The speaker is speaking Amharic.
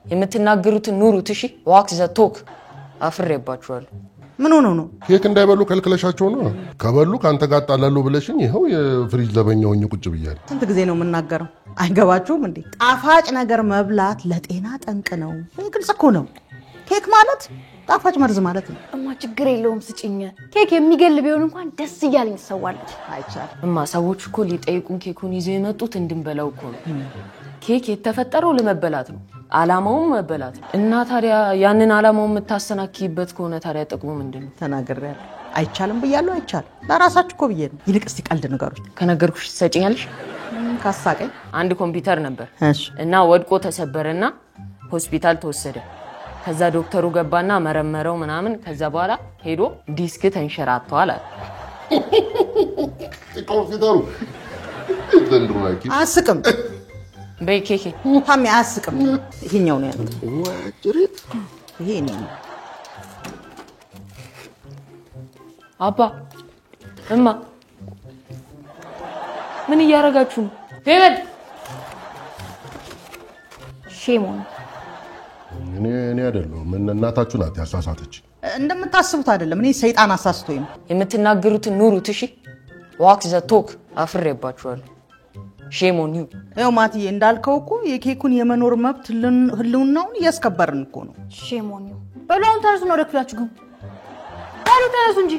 የምትናገሩት ኑሩት እሺ ዋክ ዘ ቶክ አፍሬባችኋል ምን ሆኖ ነው ኬክ እንዳይበሉ ከልክለሻቸው ነው ከበሉ ካንተ ጋር ጣላሉ ብለሽኝ ይሄው የፍሪጅ ለበኛውኝ ቁጭ ብያለሁ ስንት ጊዜ ነው የምናገረው አይገባችሁም እንዴ ጣፋጭ ነገር መብላት ለጤና ጠንቅ ነው ግልጽ እኮ ነው ኬክ ማለት ጣፋጭ መርዝ ማለት ነው እማ ችግር የለውም ስጪኝ ኬክ የሚገል ቢሆን እንኳን ደስ ይያለኝ ሰዋለች አይቻል እማ ሰዎች እኮ ሊጠይቁን ኬኩን ይዘው የመጡት እንድንበላው እኮ ነው ኬክ የተፈጠረው ለመበላት ነው አላማውም መበላት እና ታዲያ ያንን አላማው የምታሰናክይበት ከሆነ ታዲያ ጥቅሙ ምንድነው ተናግሬያለሁ አይቻልም ብያለሁ አይቻል ለራሳችሁ እኮ ብዬ ነው ይልቅ እስቲ ቀልድ ንገሩኝ ከነገርኩሽ ትሰጪኛለሽ ካሳቀኝ አንድ ኮምፒውተር ነበር እሺ እና ወድቆ ተሰበረና ሆስፒታል ተወሰደ ከዛ ዶክተሩ ገባና መረመረው ምናምን ከዛ በኋላ ሄዶ ዲስክ ተንሸራቷል አለ ኮምፒውተሩ ዘንድሮላኪ አስቅም በኬኬ ታሚ አስቅም ይሄኛው ነው ያለው ዋጅሪት ይሄ ነው አባ እማ ምን እያረጋችሁ ነው ሄበድ ሼሞን እኔ አይደለሁም እናታችሁ ናት ያሳሳተች እንደምታስቡት አይደለም እኔ ሰይጣን አሳስቶኝ ነው የምትናገሩት ኑሩት እሺ ዋክ ዘ ቶክ አፍሬባችኋል ሼሞን ያው ማትዬ እንዳልከው እኮ የኬኩን የመኖር መብት ህልውናውን እያስከበርን እኮ ነው ሼሞን በሏውን ተነሱ ነው ረክላችሁ ግን ባሉ ተነሱ እንጂ